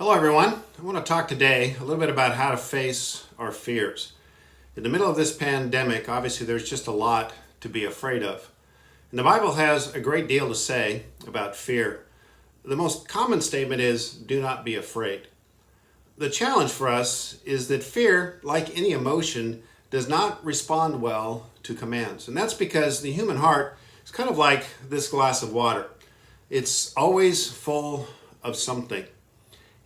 Hello everyone. I want to talk today a little bit about how to face our fears. In the middle of this pandemic, obviously there's just a lot to be afraid of. And the Bible has a great deal to say about fear. The most common statement is, do not be afraid. The challenge for us is that fear, like any emotion, does not respond well to commands. And that's because the human heart is kind of like this glass of water. It's always full of something.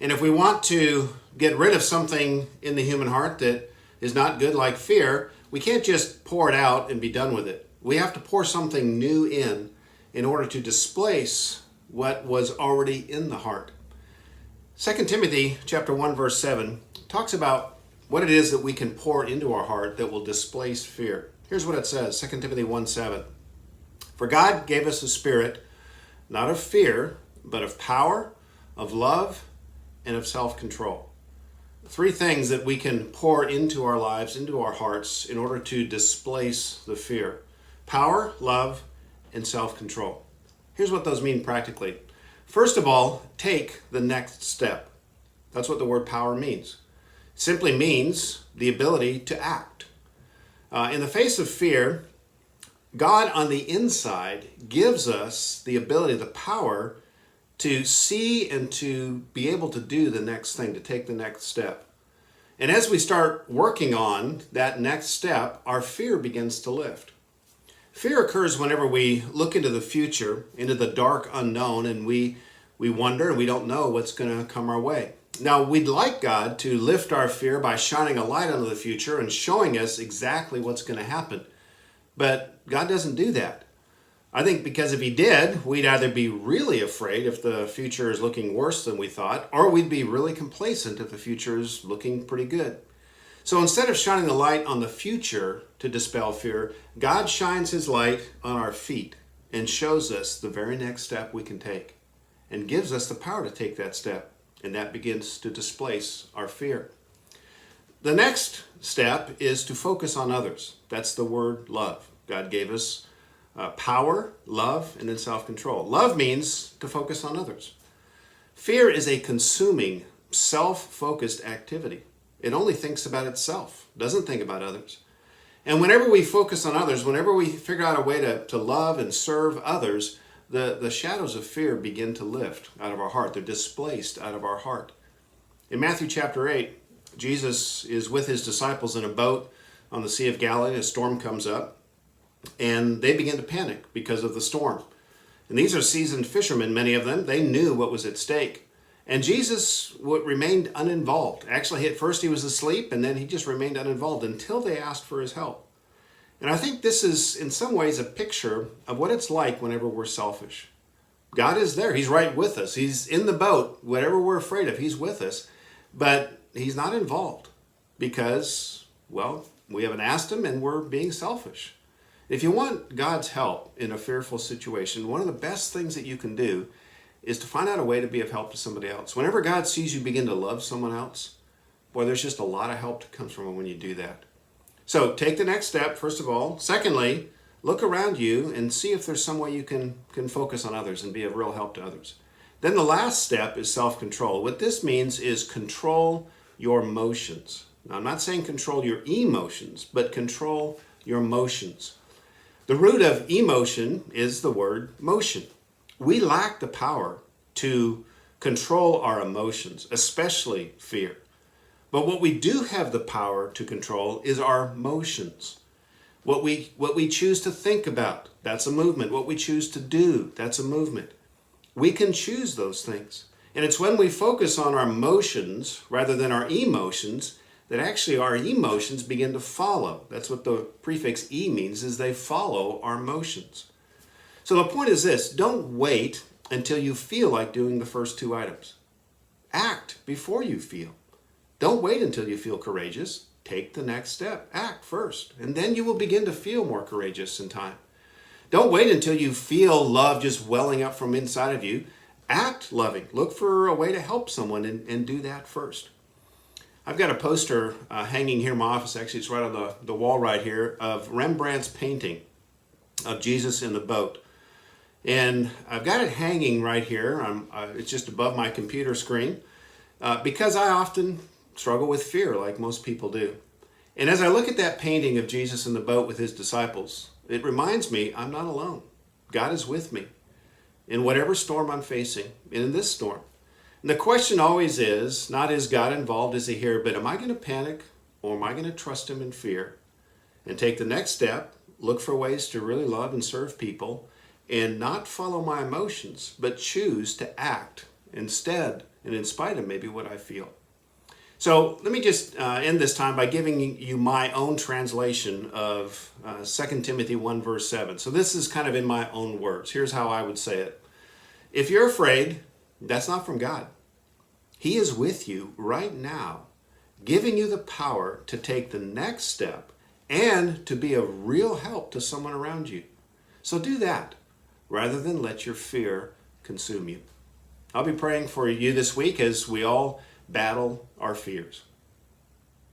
And if we want to get rid of something in the human heart that is not good, like fear, we can't just pour it out and be done with it. We have to pour something new in order to displace what was already in the heart. 2 Timothy chapter 1, verse 7 talks about what it is that we can pour into our heart that will displace fear. Here's what it says, 2 Timothy 1:7. For God gave us a spirit, not of fear, but of power, of love, and of self-control. Three things that we can pour into our lives, into our hearts, in order to displace the fear. Power, love, and self-control. Here's what those mean practically. First of all, take the next step. That's what the word power means. It simply means the ability to act. In the face of fear, God on the inside gives us the ability, the power, to see and to be able to do the next thing, to take the next step. And as we start working on that next step, our fear begins to lift. Fear occurs whenever we look into the future, into the dark unknown, and we wonder and we don't know what's going to come our way. Now, we'd like God to lift our fear by shining a light onto the future and showing us exactly what's going to happen. But God doesn't do that. I think because if he did, we'd either be really afraid if the future is looking worse than we thought, or we'd be really complacent if the future is looking pretty good. So instead of shining the light on the future to dispel fear, God shines his light on our feet and shows us the very next step we can take and gives us the power to take that step. And that begins to displace our fear. The next step is to focus on others. That's the word love. God gave us power, love, and then self-control. Love means to focus on others. Fear is a consuming, self-focused activity. It only thinks about itself, doesn't think about others. And whenever we focus on others, whenever we figure out a way to love and serve others, the shadows of fear begin to lift out of our heart. They're displaced out of our heart. In Matthew chapter 8, Jesus is with his disciples in a boat on the Sea of Galilee. A storm comes up, and they begin to panic because of the storm. And these are seasoned fishermen, many of them. They knew what was at stake. And Jesus remained uninvolved. Actually, at first he was asleep, and then he just remained uninvolved until they asked for his help. And I think this is, in some ways, a picture of what it's like whenever we're selfish. God is there. He's right with us. He's in the boat. Whatever we're afraid of, he's with us. But he's not involved because, well, we haven't asked him, and we're being selfish. If you want God's help in a fearful situation, one of the best things that you can do is to find out a way to be of help to somebody else. Whenever God sees you begin to love someone else, boy, there's just a lot of help that comes from him when you do that. So take the next step, first of all. Secondly, look around you and see if there's some way you can focus on others and be of real help to others. Then the last step is self-control. What this means is control your emotions. Now, I'm not saying control your emotions, but control your motions. The root of emotion is the word motion. We lack the power to control our emotions, especially fear. But what we do have the power to control is our motions. What we choose to think about, that's a movement. What we choose to do, that's a movement. We can choose those things. And it's when we focus on our motions rather than our emotions that actually our emotions begin to follow. That's what the prefix E means, is they follow our motions. So the point is this: don't wait until you feel like doing the first two items. Act before you feel. Don't wait until you feel courageous. Take the next step. Act first, and then you will begin to feel more courageous in time. Don't wait until you feel love just welling up from inside of you. Act loving. Look for a way to help someone and do that first. I've got a poster hanging here in my office. Actually, it's right on the wall right here, of Rembrandt's painting of Jesus in the boat. And I've got it hanging right here. It's just above my computer screen. because I often struggle with fear like most people do. And as I look at that painting of Jesus in the boat with his disciples, it reminds me I'm not alone. God is with me in whatever storm I'm facing, and in this storm. And the question always is, not is God involved, is he here, but am I going to panic or am I going to trust him in fear and take the next step, look for ways to really love and serve people and not follow my emotions, but choose to act instead and in spite of maybe what I feel. So let me just end this time by giving you my own translation of 2 Timothy 1 verse 7. So this is kind of in my own words. Here's how I would say it. If you're afraid, that's not from God. He is with you right now, giving you the power to take the next step and to be a real help to someone around you. So do that rather than let your fear consume you. I'll be praying for you this week as we all battle our fears.